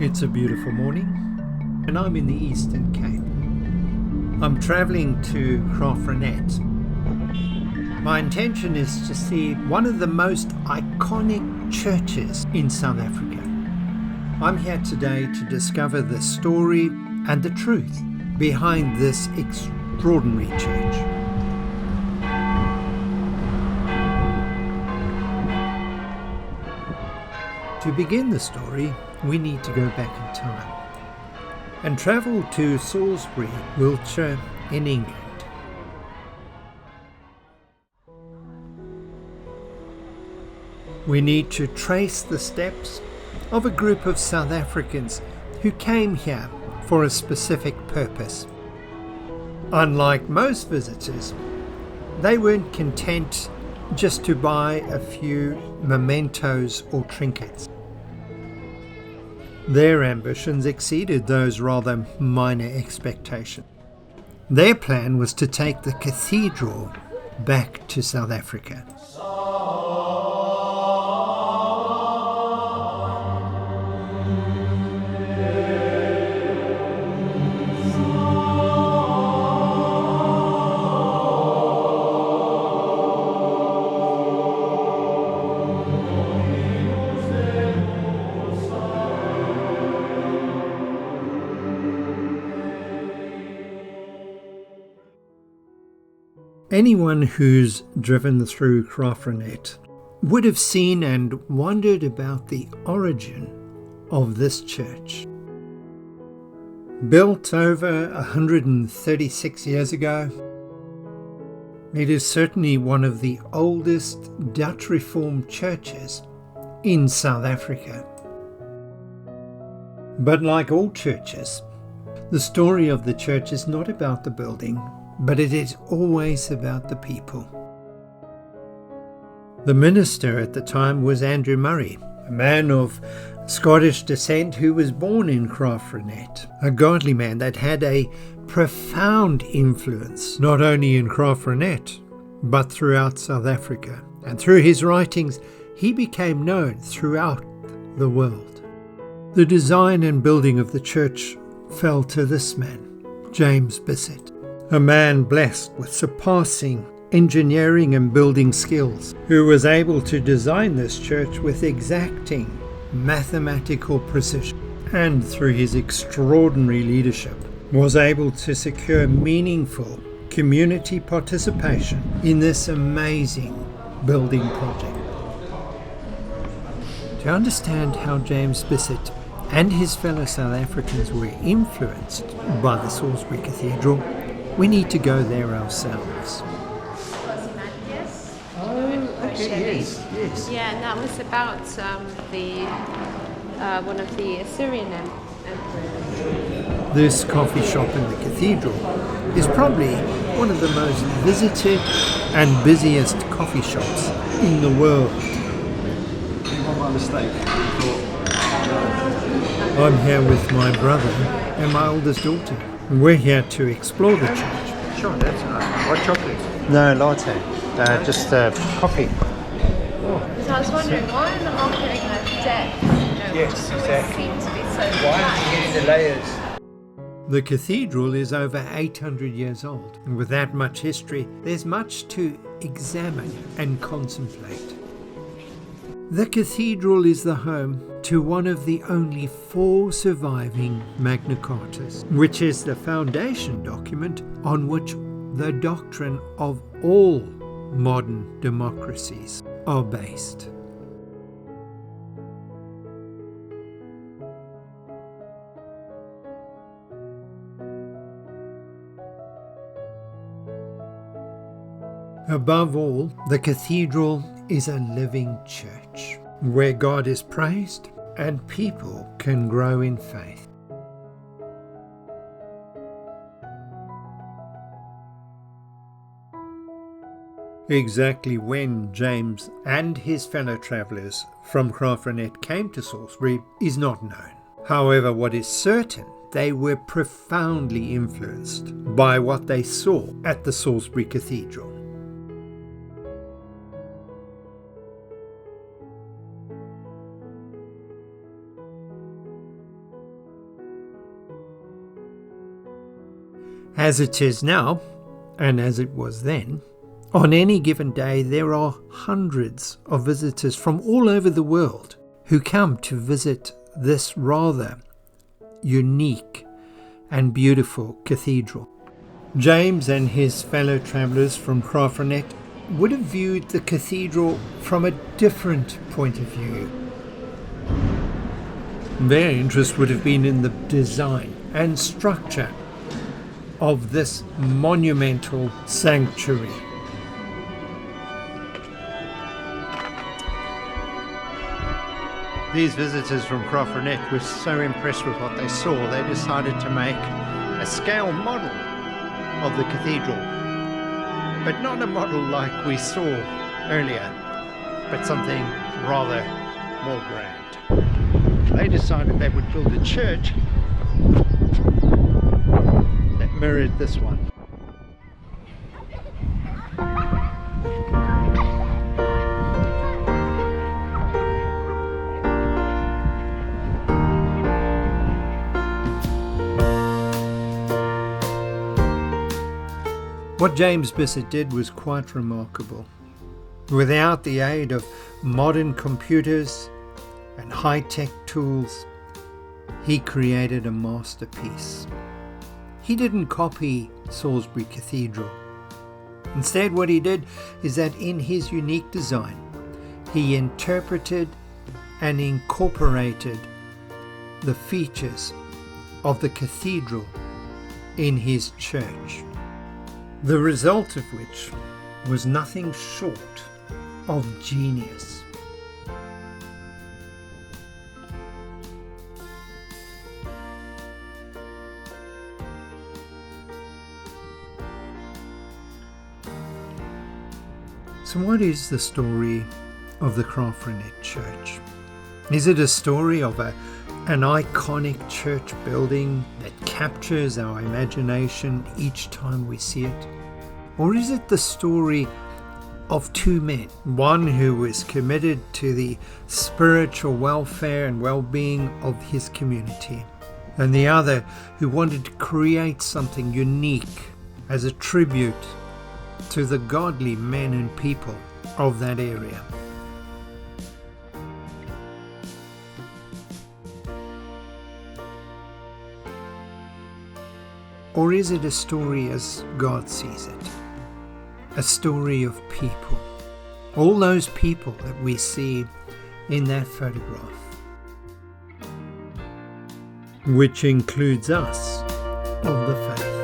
It's a beautiful morning, and I'm in the Eastern Cape. I'm travelling to Farmhands. My intention is to see one of the most iconic churches in South Africa. I'm here today to discover the story and the truth behind this extraordinary church. To begin the story, we need to go back in time and travel to Salisbury, Wiltshire in England. We need to trace the steps of a group of South Africans who came here for a specific purpose. Unlike most visitors, they weren't content just to buy a few mementos or trinkets. Their ambitions exceeded those rather minor expectations. Their plan was to take the cathedral back to South Africa. Anyone who's driven through Farmhands would have seen and wondered about the origin of this church. Built over 136 years ago, it is certainly one of the oldest Dutch Reformed churches in South Africa. But like all churches, the story of the church is not about the building, but it is always about the people. The minister at the time was Andrew Murray, a man of Scottish descent who was born in Farmhands, a godly man that had a profound influence not only in Farmhands but throughout South Africa. And through his writings, he became known throughout the world. The design and building of the church fell to this man, James Bissett, a man blessed with surpassing engineering and building skills, who was able to design this church with exacting mathematical precision, and through his extraordinary leadership was able to secure meaningful community participation in this amazing building project. To understand how James Bissett and his fellow South Africans were influenced by the Salisbury Cathedral, we need to go there ourselves. Yes. Yeah, and that was about one of the Assyrian emperors. This coffee shop in the cathedral is probably one of the most visited and busiest coffee shops in the world. My mistake. I'm here with my brother and my oldest daughter. We're here to explore the church. Sure, that's nice. What chocolate? No, latte. Just coffee. So I was wondering, why in the marketing of depth? Yes, exactly. Seems to be so Why flat. are you getting the layers? The cathedral is over 800 years old, and with that much history, there's much to examine and contemplate. The cathedral is the home to one of the only 4 surviving Magna Cartas, which is the foundation document on which the doctrine of all modern democracies are based. Above all, the cathedral is a living church where God is praised and people can grow in faith. Exactly when James and his fellow travellers from Farmhands came to Salisbury is not known. However, what is certain, they were profoundly influenced by what they saw at the Salisbury Cathedral. As it is now, and as it was then, on any given day there are hundreds of visitors from all over the world who come to visit this rather unique and beautiful cathedral. James and his fellow travellers from Farmhands would have viewed the cathedral from a different point of view. Their interest would have been in the design and structure of this monumental sanctuary. These visitors from Farmhands were so impressed with what they saw, they decided to make a scale model of the cathedral, but not a model like we saw earlier, but something rather more grand. They decided they would build a church that mirrored this one. What James Bissett did was quite remarkable. Without the aid of modern computers and high-tech tools, he created a masterpiece. He didn't copy Salisbury Cathedral. Instead, what he did is that in his unique design, he interpreted and incorporated the features of the cathedral in his church. The result of which was nothing short of genius. So what is the story of the Farmhands Church? Is it a story of an iconic church building that captures our imagination each time we see it? Or is it the story of two men, one who was committed to the spiritual welfare and well-being of his community, and the other who wanted to create something unique as a tribute to the godly men and people of that area? Or is it a story as God sees it? A story of people. All those people that we see in that photograph. Which includes us of the faith.